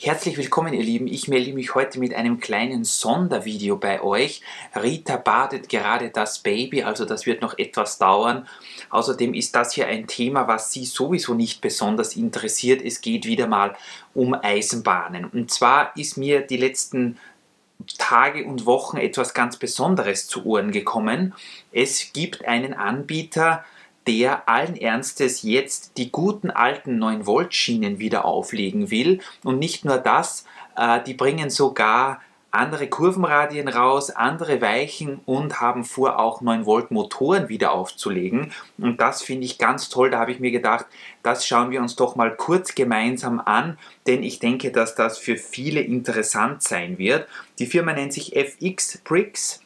Herzlich willkommen, ihr Lieben. Ich melde mich heute mit einem kleinen Sondervideo bei euch. Rita badet gerade das Baby, also das wird noch etwas dauern. Außerdem ist das hier ein Thema, was Sie sowieso nicht besonders interessiert. Es geht wieder mal um Eisenbahnen. Und zwar ist mir die letzten Tage und Wochen etwas ganz Besonderes zu Ohren gekommen. Es gibt einen Anbieter, der allen Ernstes jetzt die guten alten 9-Volt-Schienen wieder auflegen will. Und nicht nur das, die bringen sogar andere Kurvenradien raus, andere Weichen und haben vor, auch 9-Volt-Motoren wieder aufzulegen. Und das finde ich ganz toll. Da habe ich mir gedacht, das schauen wir uns doch mal kurz gemeinsam an, denn ich denke, dass das für viele interessant sein wird. Die Firma nennt sich FX Bricks.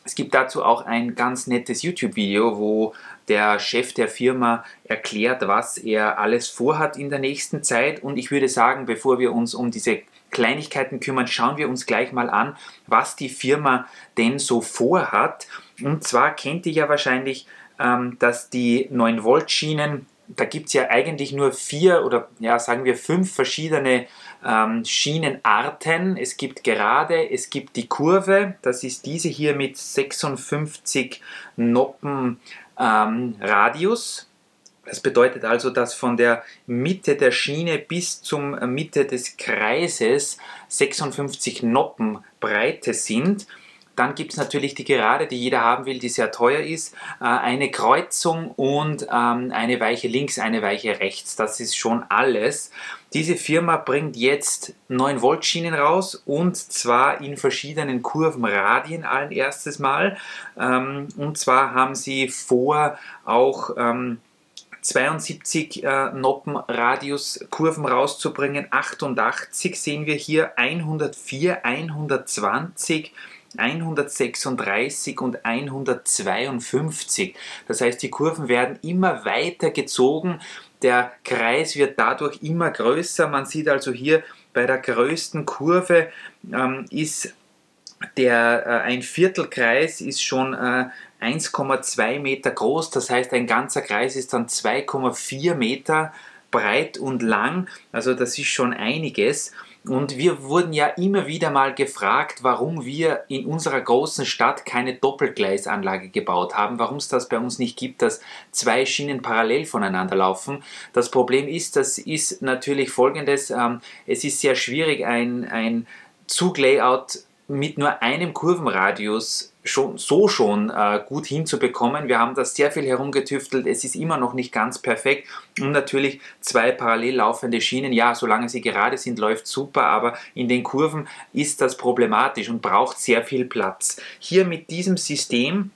Es gibt dazu auch ein ganz nettes YouTube-Video, wo der Chef der Firma erklärt, was er alles vorhat in der nächsten Zeit. Und ich würde sagen, bevor wir uns um diese Kleinigkeiten kümmern, schauen wir uns gleich mal an, was die Firma denn so vorhat. Und zwar kennt ihr ja wahrscheinlich, dass die 9-Volt-Schienen, da gibt es ja eigentlich nur 4 oder ja, sagen wir 5 verschiedene Schienenarten. Es gibt gerade, es gibt die Kurve, das ist diese hier mit 56 Noppen Radius. Das bedeutet also, dass von der Mitte der Schiene bis zum Mitte des Kreises 56 Noppen Breite sind. Dann gibt es natürlich die Gerade, die jeder haben will, die sehr teuer ist, eine Kreuzung und eine Weiche links, eine Weiche rechts. Das ist schon alles. Diese Firma bringt jetzt 9-Volt-Schienen raus und zwar in verschiedenen Kurvenradien allen erstes Mal. Und zwar haben sie vor, auch 72 Noppen Radius Kurven rauszubringen. 88 sehen wir hier, 104, 120, 136 und 152. Das heißt, die Kurven werden immer weiter gezogen. Der Kreis wird dadurch immer größer. Man sieht also hier bei der größten Kurve ist ein Viertelkreis ist schon 1,2 Meter groß. Das heißt, ein ganzer Kreis ist dann 2,4 Meter breit und lang. Also das ist schon einiges. Und wir wurden ja immer wieder mal gefragt, warum wir in unserer großen Stadt keine Doppelgleisanlage gebaut haben, warum es das bei uns nicht gibt, dass 2 Schienen parallel voneinander laufen. Das Problem ist, das ist natürlich folgendes, es ist sehr schwierig, ein Zuglayout mit nur einem Kurvenradius schon gut hinzubekommen. Wir haben da sehr viel herumgetüftelt, es ist immer noch nicht ganz perfekt und natürlich 2 parallel laufende Schienen, ja, solange sie gerade sind, läuft super, aber in den Kurven ist das problematisch und braucht sehr viel Platz. Hier mit diesem System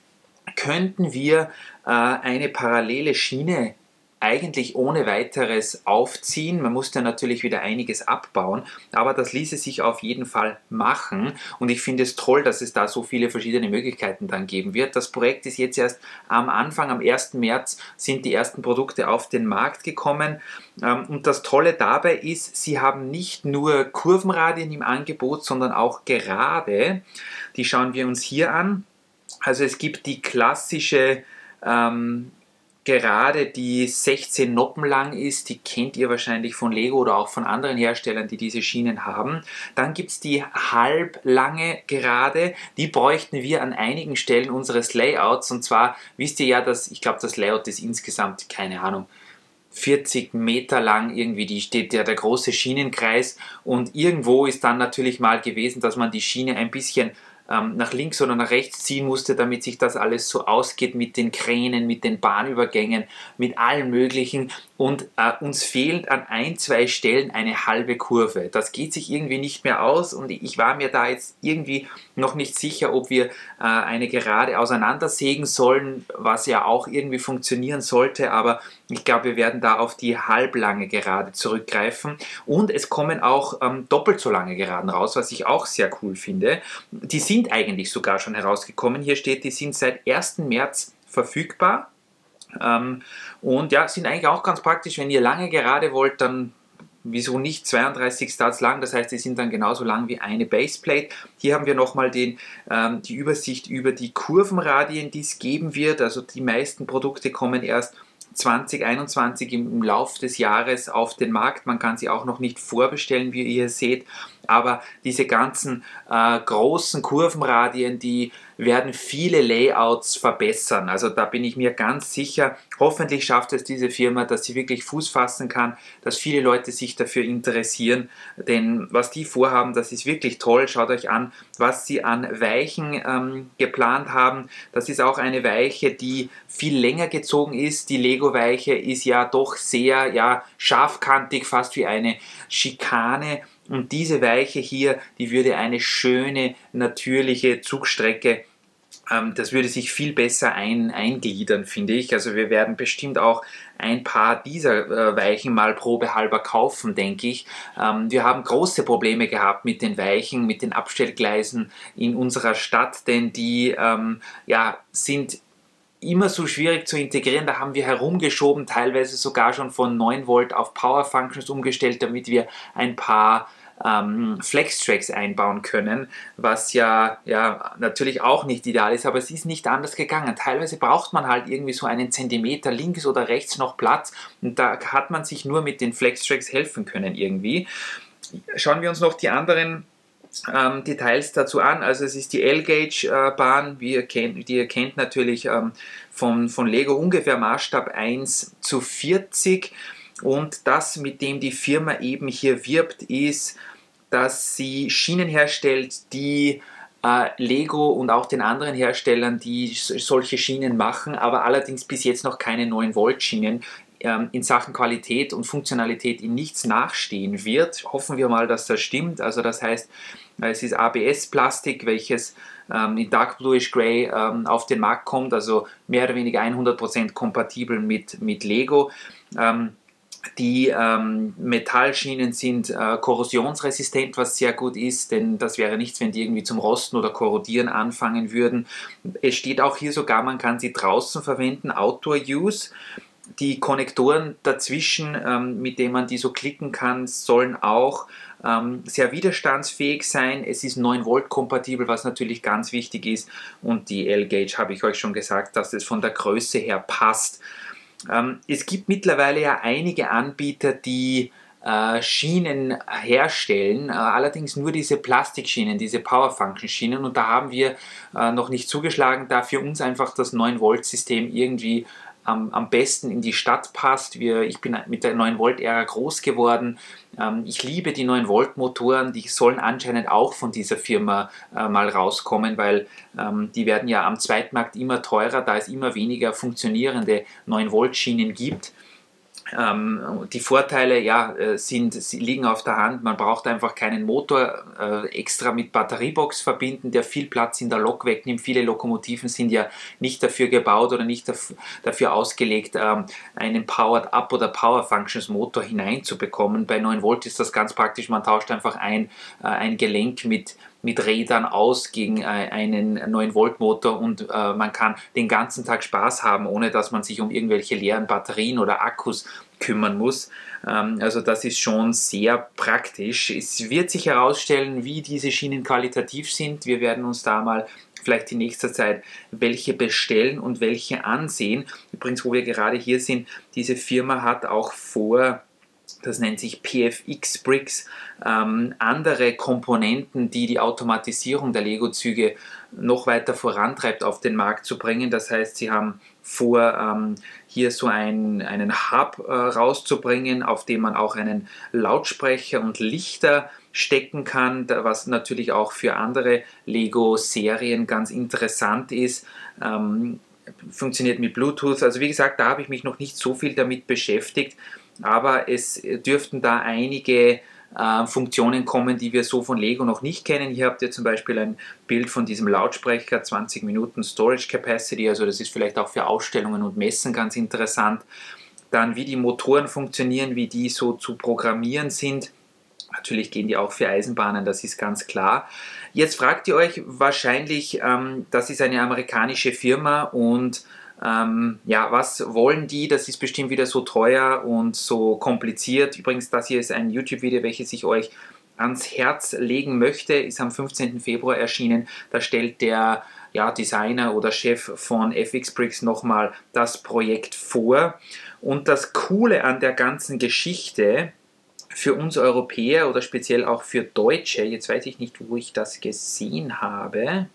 könnten wir eine parallele Schiene eigentlich ohne weiteres aufziehen. Man musste natürlich wieder einiges abbauen, aber das ließe sich auf jeden Fall machen und ich finde es toll, dass es da so viele verschiedene Möglichkeiten dann geben wird. Das Projekt ist jetzt erst am Anfang, am 1. März sind die ersten Produkte auf den Markt gekommen und das Tolle dabei ist, sie haben nicht nur Kurvenradien im Angebot, sondern auch Gerade. Die schauen wir uns hier an. Also es gibt die klassische Gerade, die 16 Noppen lang ist, die kennt ihr wahrscheinlich von Lego oder auch von anderen Herstellern, die diese Schienen haben. Dann gibt es die halblange Gerade, die bräuchten wir an einigen Stellen unseres Layouts. Und zwar wisst ihr ja, dass ich glaube, das Layout ist insgesamt, keine Ahnung, 40 Meter lang irgendwie, die steht ja der große Schienenkreis und irgendwo ist dann natürlich mal gewesen, dass man die Schiene ein bisschen nach links oder nach rechts ziehen musste, damit sich das alles so ausgeht mit den Kränen, mit den Bahnübergängen, mit allem Möglichen. Und uns fehlt an 1-2 Stellen eine halbe Kurve. Das geht sich irgendwie nicht mehr aus und ich war mir da jetzt irgendwie noch nicht sicher, ob wir eine Gerade auseinandersägen sollen, was ja auch irgendwie funktionieren sollte, aber ich glaube, wir werden da auf die halblange Gerade zurückgreifen. Und es kommen auch doppelt so lange Geraden raus, was ich auch sehr cool finde. Die sind eigentlich sogar schon herausgekommen. Hier steht, die sind seit 1. März verfügbar. Und ja, sind eigentlich auch ganz praktisch, wenn ihr lange Gerade wollt, dann wieso nicht 32 Studs lang, das heißt, die sind dann genauso lang wie eine Baseplate. Hier haben wir nochmal die Übersicht über die Kurvenradien, die es geben wird, also die meisten Produkte kommen erst 2021 im Lauf des Jahres auf den Markt. Man kann sie auch noch nicht vorbestellen, wie ihr seht. Aber diese ganzen großen Kurvenradien, die werden viele Layouts verbessern. Also da bin ich mir ganz sicher. Hoffentlich schafft es diese Firma, dass sie wirklich Fuß fassen kann, dass viele Leute sich dafür interessieren. Denn was die vorhaben, das ist wirklich toll. Schaut euch an, was sie an Weichen geplant haben. Das ist auch eine Weiche, die viel länger gezogen ist. Die Lego-Weiche ist ja doch sehr scharfkantig, fast wie eine Schikane. Und diese Weiche hier, die würde eine schöne, natürliche Zugstrecke, das würde sich viel besser eingliedern, finde ich. Also wir werden bestimmt auch ein paar dieser Weichen mal probehalber kaufen, denke ich. Wir haben große Probleme gehabt mit den Weichen, mit den Abstellgleisen in unserer Stadt, denn die sind immer so schwierig zu integrieren. Da haben wir herumgeschoben, teilweise sogar schon von 9 Volt auf Power Functions umgestellt, damit wir ein paar Flex-Tracks einbauen können, was ja natürlich auch nicht ideal ist, aber es ist nicht anders gegangen. Teilweise braucht man halt irgendwie so einen Zentimeter links oder rechts noch Platz und da hat man sich nur mit den Flex-Tracks helfen können irgendwie. Schauen wir uns noch die anderen Details dazu an. Also es ist die L-Gauge-Bahn, die ihr kennt natürlich von Lego, ungefähr Maßstab 1:40. Und das, mit dem die Firma eben hier wirbt, ist, dass sie Schienen herstellt, die Lego und auch den anderen Herstellern, die solche Schienen machen, aber allerdings bis jetzt noch keine 9-Volt-Schienen in Sachen Qualität und Funktionalität in nichts nachstehen wird. Hoffen wir mal, dass das stimmt. Also das heißt, es ist ABS-Plastik, welches in Dark Bluish Gray auf den Markt kommt, also mehr oder weniger 100% kompatibel mit Lego. Die Metallschienen sind korrosionsresistent, was sehr gut ist, denn das wäre nichts, wenn die irgendwie zum Rosten oder Korrodieren anfangen würden. Es steht auch hier sogar, man kann sie draußen verwenden, Outdoor Use. Die Konnektoren dazwischen, mit denen man die so klicken kann, sollen auch sehr widerstandsfähig sein. Es ist 9 Volt kompatibel, was natürlich ganz wichtig ist. Und die L-Gauge habe ich euch schon gesagt, dass es von der Größe her passt. Es gibt mittlerweile ja einige Anbieter, die Schienen herstellen, allerdings nur diese Plastikschienen, diese Power Function Schienen, und da haben wir noch nicht zugeschlagen, da für uns einfach das 9-Volt-System irgendwie am besten in die Stadt passt. Ich bin mit der 9-Volt-Ära groß geworden. Ich liebe die 9-Volt-Motoren, die sollen anscheinend auch von dieser Firma mal rauskommen, weil die werden ja am Zweitmarkt immer teurer, da es immer weniger funktionierende 9-Volt-Schienen gibt. Die Vorteile liegen auf der Hand. Man braucht einfach keinen Motor extra mit Batteriebox verbinden, der viel Platz in der Lok wegnimmt. Viele Lokomotiven sind ja nicht dafür gebaut oder nicht dafür ausgelegt, einen Powered Up oder Power Functions Motor hineinzubekommen. Bei 9 Volt ist das ganz praktisch. Man tauscht einfach ein Gelenk mit Rädern aus gegen einen 9-Volt-Motor und man kann den ganzen Tag Spaß haben, ohne dass man sich um irgendwelche leeren Batterien oder Akkus kümmern muss. Also das ist schon sehr praktisch. Es wird sich herausstellen, wie diese Schienen qualitativ sind. Wir werden uns da mal vielleicht in nächster Zeit welche bestellen und welche ansehen. Übrigens, wo wir gerade hier sind, diese Firma hat auch vor, das nennt sich PFX Bricks, andere Komponenten, die die Automatisierung der Lego-Züge noch weiter vorantreibt, auf den Markt zu bringen. Das heißt, sie haben vor, hier so einen Hub rauszubringen, auf dem man auch einen Lautsprecher und Lichter stecken kann, was natürlich auch für andere Lego-Serien ganz interessant ist. Funktioniert mit Bluetooth. Also wie gesagt, da habe ich mich noch nicht so viel damit beschäftigt, aber es dürften da einige Funktionen kommen, die wir so von Lego noch nicht kennen. Hier habt ihr zum Beispiel ein Bild von diesem Lautsprecher, 20 Minuten Storage Capacity, also das ist vielleicht auch für Ausstellungen und Messen ganz interessant. Dann wie die Motoren funktionieren, wie die so zu programmieren sind. Natürlich gehen die auch für Eisenbahnen, das ist ganz klar. Jetzt fragt ihr euch wahrscheinlich, das ist eine amerikanische Firma und was wollen die? Das ist bestimmt wieder so teuer und so kompliziert. Übrigens, das hier ist ein YouTube-Video, welches ich euch ans Herz legen möchte, ist am 15. Februar erschienen. Da stellt der Designer oder Chef von FXbricks nochmal das Projekt vor. Und das Coole an der ganzen Geschichte für uns Europäer oder speziell auch für Deutsche, jetzt weiß ich nicht, wo ich das gesehen habe,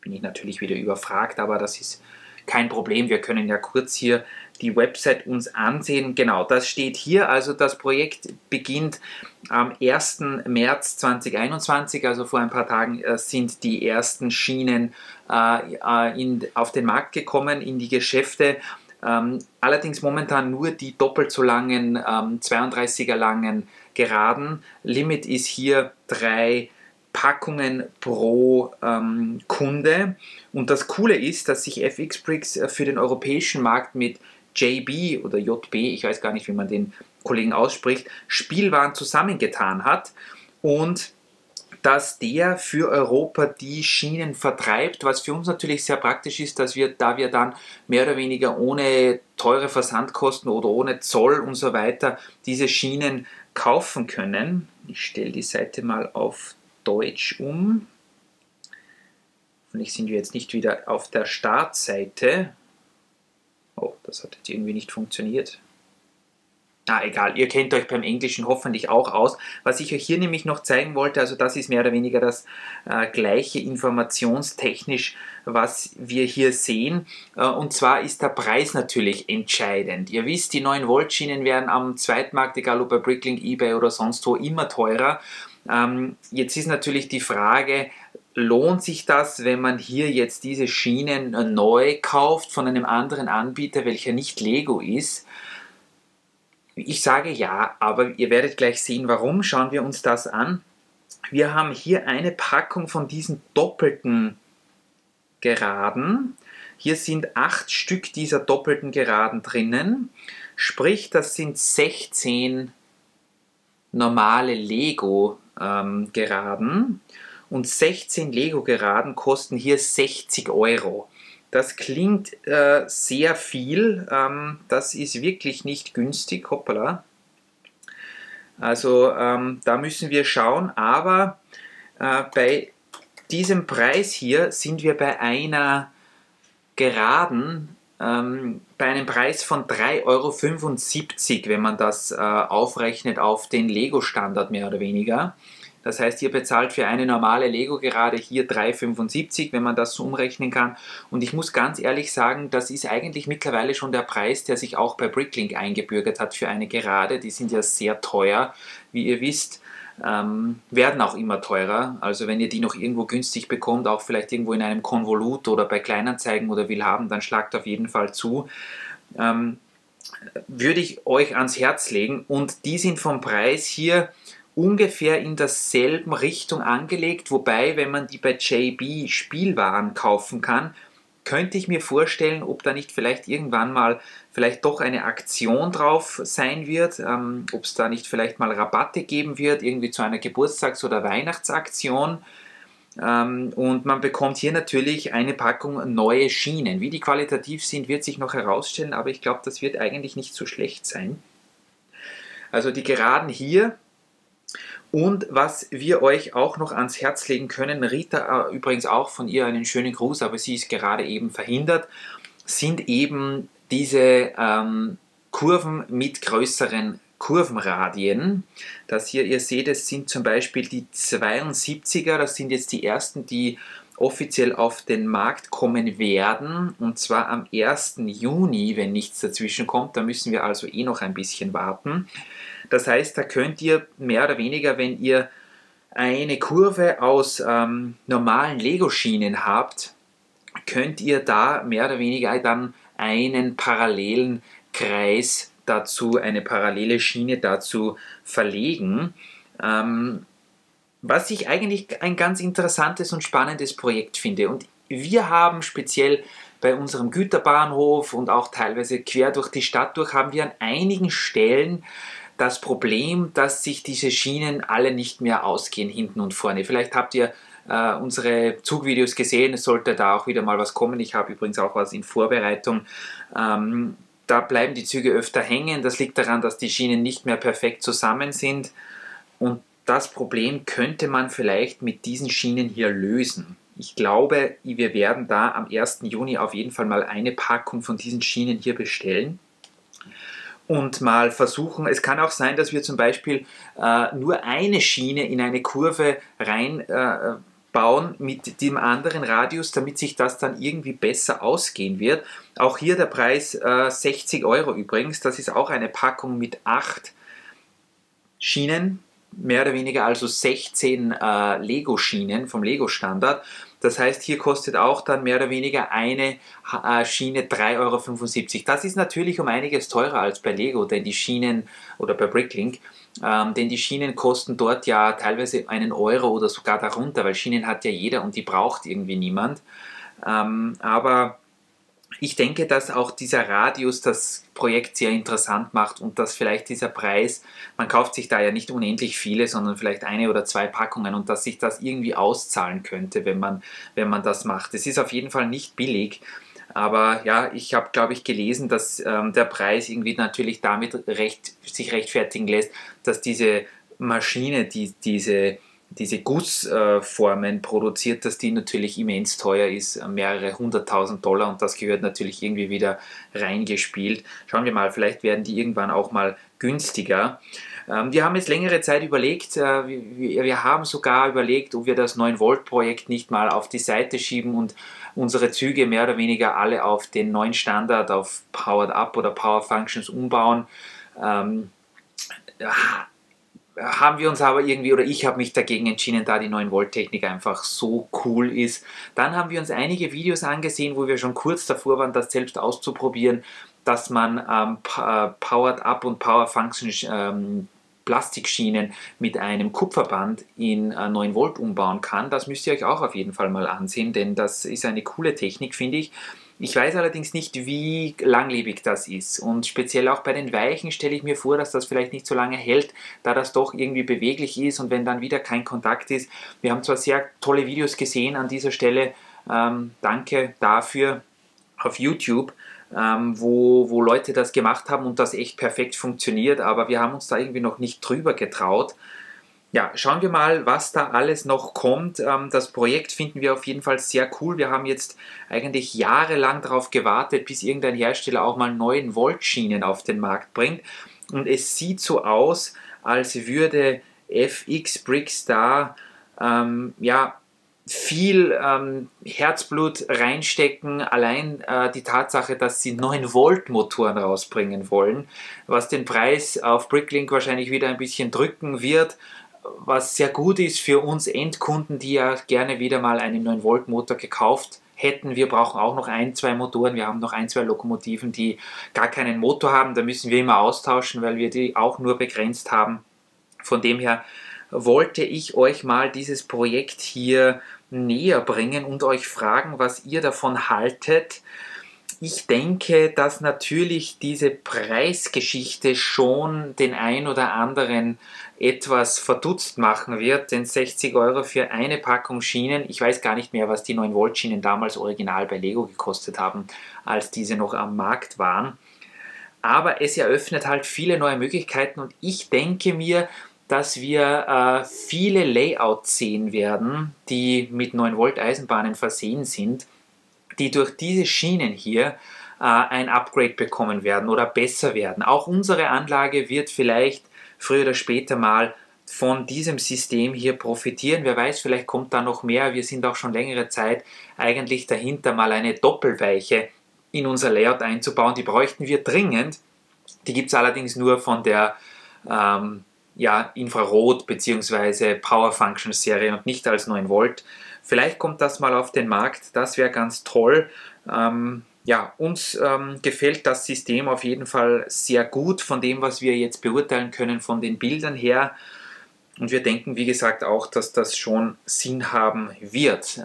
bin ich natürlich wieder überfragt, aber das ist kein Problem. Wir können ja kurz hier die Website uns ansehen. Genau, das steht hier. Also das Projekt beginnt am 1. März 2021, also vor ein paar Tagen sind die ersten Schienen auf den Markt gekommen, in die Geschäfte. Allerdings momentan nur die doppelt so langen, 32er langen Geraden. Limit ist hier 3 Packungen pro Kunde. Und das Coole ist, dass sich FXbricks für den europäischen Markt mit JB oder JB, ich weiß gar nicht, wie man den Kollegen ausspricht, Spielwaren zusammengetan hat und dass der für Europa die Schienen vertreibt, was für uns natürlich sehr praktisch ist, dass da wir dann mehr oder weniger ohne teure Versandkosten oder ohne Zoll und so weiter diese Schienen kaufen können. Ich stelle die Seite mal auf Deutsch um. Hoffentlich sind wir jetzt nicht wieder auf der Startseite. Oh, das hat jetzt irgendwie nicht funktioniert. Egal, ihr kennt euch beim Englischen hoffentlich auch aus. Was ich euch hier nämlich noch zeigen wollte, also das ist mehr oder weniger das gleiche informationstechnisch, was wir hier sehen. Und zwar ist der Preis natürlich entscheidend. Ihr wisst, die 9-Volt-Schienen werden am Zweitmarkt, egal ob bei Bricklink, eBay oder sonst wo, immer teurer. Jetzt ist natürlich die Frage, lohnt sich das, wenn man hier jetzt diese Schienen neu kauft von einem anderen Anbieter, welcher nicht Lego ist? Ich sage ja, aber ihr werdet gleich sehen, warum. Schauen wir uns das an. Wir haben hier eine Packung von diesen doppelten Geraden. Hier sind 8 Stück dieser doppelten Geraden drinnen. Sprich, das sind 16 normale Lego-Geraden. Und 16 Lego-Geraden kosten hier 60 Euro. Das klingt sehr viel, das ist wirklich nicht günstig, hoppala. Also da müssen wir schauen, aber bei diesem Preis hier sind wir bei einer Geraden, bei einem Preis von 3,75 Euro, wenn man das aufrechnet auf den Lego-Standard mehr oder weniger. Das heißt, ihr bezahlt für eine normale Lego-Gerade hier 3,75, wenn man das so umrechnen kann. Und ich muss ganz ehrlich sagen, das ist eigentlich mittlerweile schon der Preis, der sich auch bei Bricklink eingebürgert hat für eine Gerade. Die sind ja sehr teuer. Wie ihr wisst, werden auch immer teurer. Also wenn ihr die noch irgendwo günstig bekommt, auch vielleicht irgendwo in einem Konvolut oder bei Kleinanzeigen oder Willhaben, dann schlagt auf jeden Fall zu. Würde ich euch ans Herz legen. Und die sind vom Preis hier ungefähr in derselben Richtung angelegt, wobei, wenn man die bei JB Spielwaren kaufen kann, könnte ich mir vorstellen, ob da nicht vielleicht irgendwann mal vielleicht doch eine Aktion drauf sein wird, ob es da nicht vielleicht mal Rabatte geben wird, irgendwie zu einer Geburtstags- oder Weihnachtsaktion. Und man bekommt hier natürlich eine Packung neue Schienen. Wie die qualitativ sind, wird sich noch herausstellen, aber ich glaube, das wird eigentlich nicht so schlecht sein. Also die Geraden hier. Und was wir euch auch noch ans Herz legen können, Rita übrigens auch von ihr einen schönen Gruß, aber sie ist gerade eben verhindert, sind eben diese Kurven mit größeren Kurvenradien. Das hier, ihr seht, es sind zum Beispiel die 72er, das sind jetzt die ersten, die offiziell auf den Markt kommen werden, und zwar am 1. Juni, wenn nichts dazwischen kommt. Da müssen wir also noch ein bisschen warten. Das heißt, da könnt ihr mehr oder weniger, wenn ihr eine Kurve aus normalen Lego-Schienen habt, könnt ihr da mehr oder weniger dann einen parallelen Kreis dazu, eine parallele Schiene dazu verlegen. Was ich eigentlich ein ganz interessantes und spannendes Projekt finde. Und wir haben speziell bei unserem Güterbahnhof und auch teilweise quer durch die Stadt durch, haben wir an einigen Stellen das Problem, dass sich diese Schienen alle nicht mehr ausgehen, hinten und vorne. Vielleicht habt ihr unsere Zugvideos gesehen, es sollte da auch wieder mal was kommen. Ich habe übrigens auch was in Vorbereitung. Da bleiben die Züge öfter hängen. Das liegt daran, dass die Schienen nicht mehr perfekt zusammen sind. Und das Problem könnte man vielleicht mit diesen Schienen hier lösen. Ich glaube, wir werden da am 1. Juni auf jeden Fall mal eine Packung von diesen Schienen hier bestellen und mal versuchen. Es kann auch sein, dass wir zum Beispiel nur eine Schiene in eine Kurve reinbauen mit dem anderen Radius, damit sich das dann irgendwie besser ausgehen wird. Auch hier der Preis 60 Euro übrigens. Das ist auch eine Packung mit 8 Schienen, mehr oder weniger also 16 Lego-Schienen vom Lego-Standard. Das heißt, hier kostet auch dann mehr oder weniger eine Schiene 3,75 Euro. Das ist natürlich um einiges teurer als bei Lego, denn die Schienen, oder bei Bricklink, denn die Schienen kosten dort ja teilweise einen Euro oder sogar darunter, weil Schienen hat ja jeder und die braucht irgendwie niemand. Aber ich denke, dass auch dieser Radius das Projekt sehr interessant macht und dass vielleicht dieser Preis, man kauft sich da ja nicht unendlich viele, sondern vielleicht eine oder zwei Packungen und dass sich das irgendwie auszahlen könnte, wenn man das macht. Es ist auf jeden Fall nicht billig, aber ja, ich habe, glaube ich, gelesen, dass der Preis irgendwie natürlich damit sich rechtfertigen lässt, dass diese Maschine, diese Gussformen produziert, dass die natürlich immens teuer ist, mehrere 100.000 Dollar und das gehört natürlich irgendwie wieder reingespielt. Schauen wir mal, vielleicht werden die irgendwann auch mal günstiger. Wir haben jetzt längere Zeit überlegt, wir haben sogar überlegt, ob wir das 9-Volt-Projekt nicht mal auf die Seite schieben und unsere Züge mehr oder weniger alle auf den neuen Standard, auf Powered Up oder Power Functions umbauen. Haben wir uns aber irgendwie, oder ich habe mich dagegen entschieden, da die 9-Volt-Technik einfach so cool ist. Dann haben wir uns einige Videos angesehen, wo wir schon kurz davor waren, das selbst auszuprobieren, dass man Powered Up und Power Function Plastikschienen mit einem Kupferband in 9 Volt umbauen kann. Das müsst ihr euch auch auf jeden Fall mal ansehen, denn das ist eine coole Technik, finde ich. Ich weiß allerdings nicht, wie langlebig das ist und speziell auch bei den Weichen stelle ich mir vor, dass das vielleicht nicht so lange hält, da das doch irgendwie beweglich ist und wenn dann wieder kein Kontakt ist. Wir haben zwar sehr tolle Videos gesehen an dieser Stelle, danke dafür auf YouTube, wo Leute das gemacht haben und das echt perfekt funktioniert, aber wir haben uns da irgendwie noch nicht drüber getraut. Ja, schauen wir mal, was da alles noch kommt. Das Projekt finden wir auf jeden Fall sehr cool. Wir haben jetzt eigentlich jahrelang darauf gewartet, bis irgendein Hersteller auch mal 9 Volt Schienen auf den Markt bringt. Und es sieht so aus, als würde FX Bricks da ja, viel Herzblut reinstecken, allein die Tatsache, dass sie 9 Volt Motoren rausbringen wollen, was den Preis auf Bricklink wahrscheinlich wieder ein bisschen drücken wird, was sehr gut ist für uns Endkunden, die ja gerne wieder mal einen 9 Volt Motor gekauft hätten. Wir brauchen auch noch ein, zwei Motoren, wir haben noch ein, zwei Lokomotiven, die gar keinen Motor haben, da müssen wir immer austauschen, weil wir die auch nur begrenzt haben. Von dem her wollte ich euch mal dieses Projekt hier näher bringen und euch fragen, was ihr davon haltet. Ich denke, dass natürlich diese Preisgeschichte schon den ein oder anderen etwas verdutzt machen wird, denn 60 Euro für eine Packung Schienen, ich weiß gar nicht mehr, was die 9 Volt Schienen damals original bei Lego gekostet haben, als diese noch am Markt waren. Aber es eröffnet halt viele neue Möglichkeiten und ich denke mir, dass wir viele Layouts sehen werden, die mit 9 Volt Eisenbahnen versehen sind, die durch diese Schienen hier ein Upgrade bekommen werden oder besser werden. Auch unsere Anlage wird vielleicht früher oder später mal von diesem System hier profitieren. Wer weiß, vielleicht kommt da noch mehr. Wir sind auch schon längere Zeit eigentlich dahinter, mal eine Doppelweiche in unser Layout einzubauen. Die bräuchten wir dringend. Die gibt es allerdings nur von der ja, Infrarot- bzw. Power Function Serie und nicht als 9 Volt. Vielleicht kommt das mal auf den Markt, das wäre ganz toll. Ja, uns gefällt das System auf jeden Fall sehr gut von dem, was wir jetzt beurteilen können von den Bildern her. Und wir denken, wie gesagt, auch, dass das schon Sinn haben wird.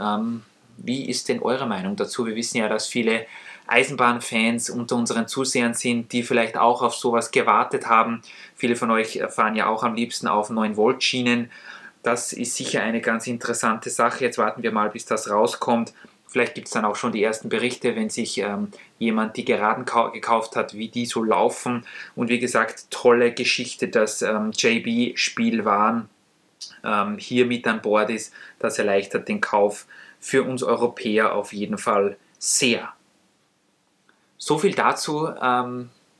Wie ist denn eure Meinung dazu? Wir wissen ja, dass viele Eisenbahnfans unter unseren Zusehern sind, die vielleicht auch auf sowas gewartet haben. Viele von euch fahren ja auch am liebsten auf 9 Volt Schienen. Das ist sicher eine ganz interessante Sache. Jetzt warten wir mal, bis das rauskommt. Vielleicht gibt es dann auch schon die ersten Berichte, wenn sich jemand die Geraden gekauft hat, wie die so laufen. Und wie gesagt, tolle Geschichte, dass JB-Spielwaren hier mit an Bord ist. Das erleichtert den Kauf für uns Europäer auf jeden Fall sehr. So viel dazu.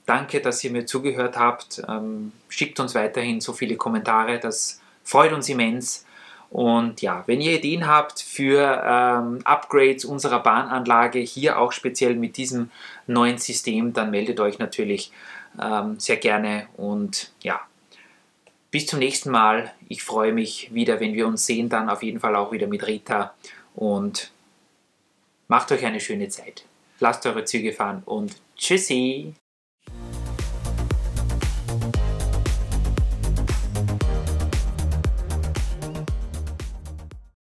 Danke, dass ihr mir zugehört habt. Schickt uns weiterhin so viele Kommentare, das freut uns immens. Und ja, wenn ihr Ideen habt für Upgrades unserer Bahnanlage, hier auch speziell mit diesem neuen System, dann meldet euch natürlich sehr gerne. Und ja, bis zum nächsten Mal. Ich freue mich wieder, wenn wir uns sehen, dann auf jeden Fall auch wieder mit Rita. Und macht euch eine schöne Zeit. Lasst eure Züge fahren und tschüssi!